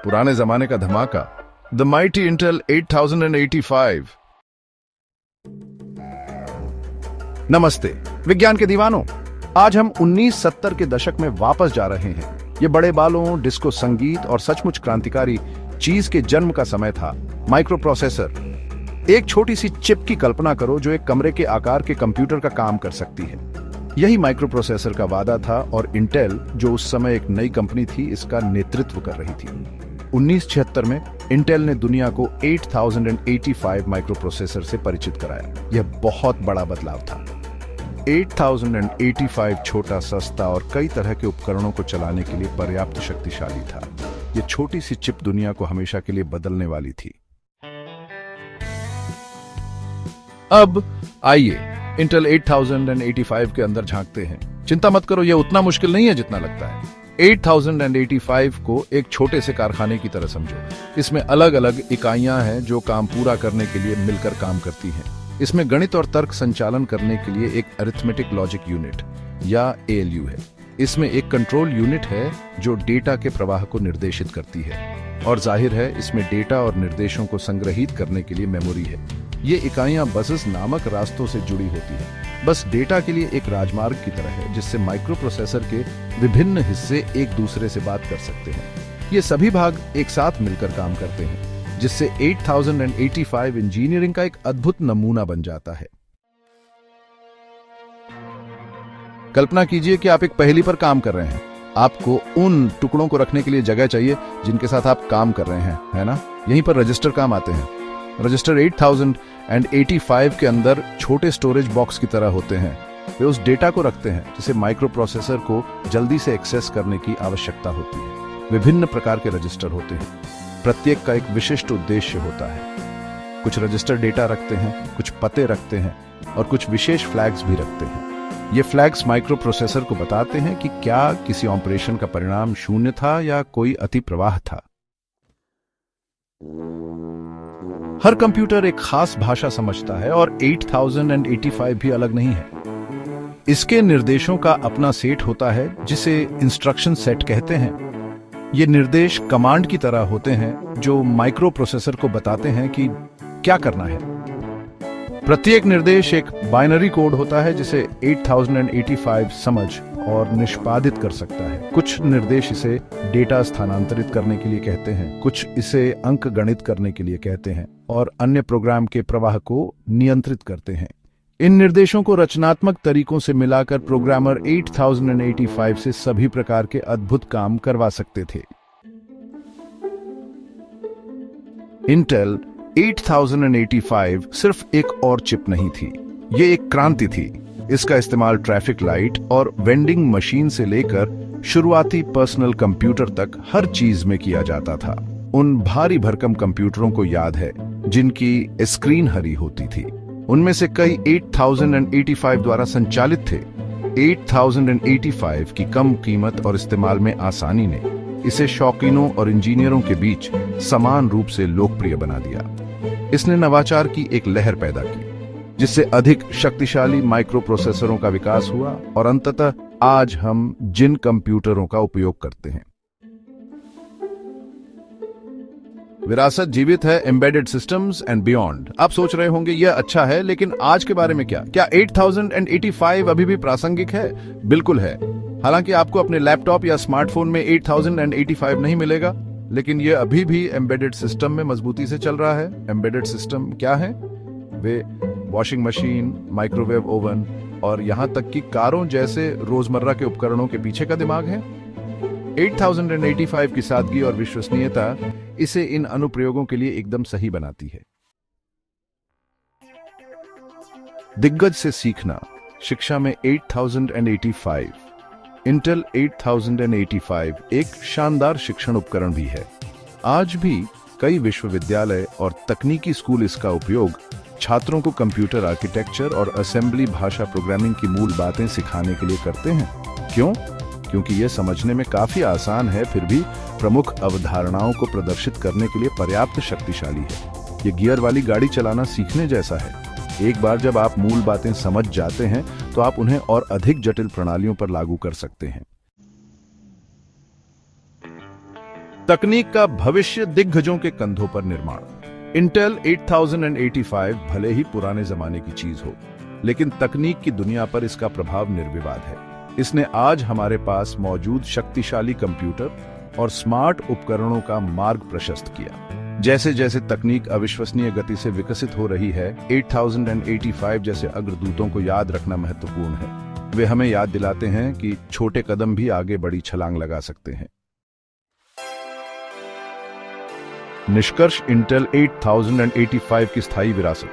पुराने जमाने का धमाका, द माइटी इंटेल 8085। नमस्ते विज्ञान के दीवानों, आज हम 1970 के दशक में वापस जा रहे हैं। ये बड़े बालों, डिस्को संगीत और सचमुच क्रांतिकारी चीज के जन्म का समय था, माइक्रो प्रोसेसर। एक छोटी सी चिप की कल्पना करो जो एक कमरे के आकार के कंप्यूटर का काम कर सकती है। यही माइक्रो प्रोसेसर का वादा था और इंटेल, जो उस समय एक नई कंपनी थी, इसका नेतृत्व कर रही थी। 1976 में इंटेल ने दुनिया को 8085 माइक्रो प्रोसेसर से परिचित कराया। यह बहुत बड़ा बदलाव था। 8085 छोटा, सस्ता और कई तरह के उपकरणों को चलाने के लिए पर्याप्त शक्तिशाली था। यह छोटी सी चिप दुनिया को हमेशा के लिए बदलने वाली थी। अब आइए इंटेल 8085 के अंदर झांकते हैं। चिंता मत करो, यह उतना मुश्किल नहीं है जितना लगता है। 8085 को एक छोटे से कारखाने की तरह समझो। इसमें अलग अलग इकाइयां हैं जो काम पूरा करने के लिए मिलकर काम करती हैं। इसमें गणित और तर्क संचालन करने के लिए एक अरिथमेटिक लॉजिक यूनिट या ALU है। इसमें एक कंट्रोल यूनिट है जो डेटा के प्रवाह को निर्देशित करती है, और जाहिर है इसमें डेटा और निर्देशों को संग्रहित करने के लिए मेमोरी है। ये इकाइयां बसेस नामक रास्तों से जुड़ी होती है। बस डेटा के लिए एक राजमार्ग की तरह है, जिससे माइक्रो प्रोसेसर के विभिन्न हिस्से एक दूसरे से बात कर सकते हैं। ये सभी भाग एक साथ मिलकर काम करते हैं, जिससे 8085 इंजीनियरिंग का एक अद्भुत नमूना बन जाता है। कल्पना कीजिए कि आप एक पहेली पर काम कर रहे हैं। आपको उन टुकड़ों को रखने के लिए जगह चाहिए जिनके साथ आप काम कर रहे हैं, है ना? यहीं पर रजिस्टर काम आते हैं। रजिस्टर 8085 के अंदर छोटे स्टोरेज बॉक्स की तरह होते हैं। वे उस डेटा को रखते हैं जिसे माइक्रो प्रोसेसर को जल्दी से एक्सेस करने की आवश्यकता होती है। विभिन्न प्रकार के रजिस्टर होते हैं, प्रत्येक का एक विशिष्ट उद्देश्य होता है। कुछ रजिस्टर डेटा रखते हैं, कुछ पते रखते हैं और कुछ विशेष फ्लैग्स भी रखते हैं। ये फ्लैग्स माइक्रो प्रोसेसर को बताते हैं कि क्या किसी ऑपरेशन का परिणाम शून्य था या कोई अति प्रवाह था। हर कंप्यूटर एक खास भाषा समझता है और 8085 भी अलग नहीं है। इसके निर्देशों का अपना सेट होता है जिसे इंस्ट्रक्शन सेट कहते हैं। ये निर्देश कमांड की तरह होते हैं जो माइक्रो प्रोसेसर को बताते हैं कि क्या करना है। प्रत्येक निर्देश एक बाइनरी कोड होता है जिसे 8085 समझ और निष्पादित कर सकता है। कुछ निर्देश इसे डेटा स्थानांतरित करने के लिए कहते हैं, कुछ इसे अंक गणित करने के लिए कहते हैं और अन्य प्रोग्राम के प्रवाह को नियंत्रित करते हैं। इन निर्देशों को रचनात्मक तरीकों से मिलाकर प्रोग्रामर 8085 से सभी प्रकार के अद्भुत काम करवा सकते थे। इंटेल 8085 सिर्फ एक और चिप नहीं थी, ये एक क्रांति थी। इसका इस्तेमाल ट्रैफिक लाइट और वेंडिंग मशीन से लेकर शुरुआती पर्सनल कंप्यूटर तक हर चीज में किया जाता था। उन भारी भरकम कंप्यूटरों को याद है जिनकी स्क्रीन हरी होती थी। उनमें से कई 8085 द्वारा संचालित थे। 8085 की कम कीमत और इस्तेमाल में आसानी ने इसे शौकीनों और इंजीनियरों के बीच समान रूप से लोकप्रिय बना दिया। इसने नवाचार की एक लहर पैदा की, जिससे अधिक शक्तिशाली माइक्रो प्रोसेसरों का विकास हुआ और अंततः आज हम जिन कंप्यूटरों का उपयोग करते हैं। विरासत जीवित है, एम्बेडेड सिस्टम्स एंड बियॉन्ड। आप सोच रहे होंगे यह अच्छा है, लेकिन आज के बारे में क्या? क्या 8085 अभी भी प्रासंगिक है? बिल्कुल है। हालांकि आपको अपने लैपटॉप या स्मार्टफोन में 8085 नहीं मिलेगा, लेकिन यह अभी भी एम्बेडेड सिस्टम में मजबूती से चल रहा है। एम्बेडेड सिस्टम क्या है? वे वॉशिंग मशीन, माइक्रोवेव ओवन और यहां तक कि कारों जैसे रोजमर्रा के उपकरणों के पीछे का दिमाग है। 8085 की सादगी और विश्वसनीयता इसे इन अनुप्रयोगों के लिए एकदम सही बनाती है। दिग्गज से सीखना, शिक्षा में 8085। इंटेल 8085 एक शानदार शिक्षण उपकरण भी है। आज भी कई विश्वविद्यालय और तकनीकी स्कूल इसका उपयोग छात्रों को कंप्यूटर आर्किटेक्चर और असेंबली भाषा प्रोग्रामिंग की मूल बातें सिखाने के लिए करते हैं। क्यों? क्योंकि यह समझने में काफी आसान है, फिर भी प्रमुख अवधारणाओं को प्रदर्शित करने के लिए पर्याप्त शक्तिशाली है। ये गियर वाली गाड़ी चलाना सीखने जैसा है। एक बार जब आप मूल बातें समझ जाते हैं तो आप उन्हें और अधिक जटिल प्रणालियों पर लागू कर सकते हैं। तकनीक का भविष्य दिग्गजों के कंधों पर निर्माण। इंटेल 8085 भले ही पुराने जमाने की चीज हो, लेकिन तकनीक की दुनिया पर इसका प्रभाव निर्विवाद है। इसने आज हमारे पास मौजूद शक्तिशाली कंप्यूटर और स्मार्ट उपकरणों का मार्ग प्रशस्त किया। जैसे जैसे तकनीक अविश्वसनीय गति से विकसित हो रही है, 8085 जैसे अग्रदूतों को याद रखना महत्वपूर्ण है। वे हमें याद दिलाते हैं कि छोटे कदम भी आगे बड़ी छलांग लगा सकते हैं। निष्कर्ष, इंटेल 8085 की स्थायी विरासत।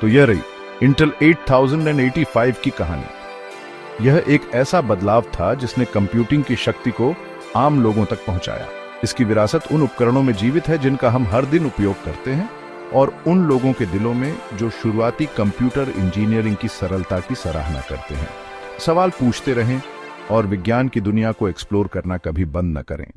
तो यह रही इंटेल 8085 की कहानी। यह एक ऐसा बदलाव था जिसने कंप्यूटिंग की शक्ति को आम लोगों तक पहुंचाया। इसकी विरासत उन उपकरणों में जीवित है जिनका हम हर दिन उपयोग करते हैं, और उन लोगों के दिलों में जो शुरुआती कंप्यूटर इंजीनियरिंग की सरलता की सराहना करते हैं। सवाल पूछते रहें और विज्ञान की दुनिया को एक्सप्लोर करना कभी बंद न करें।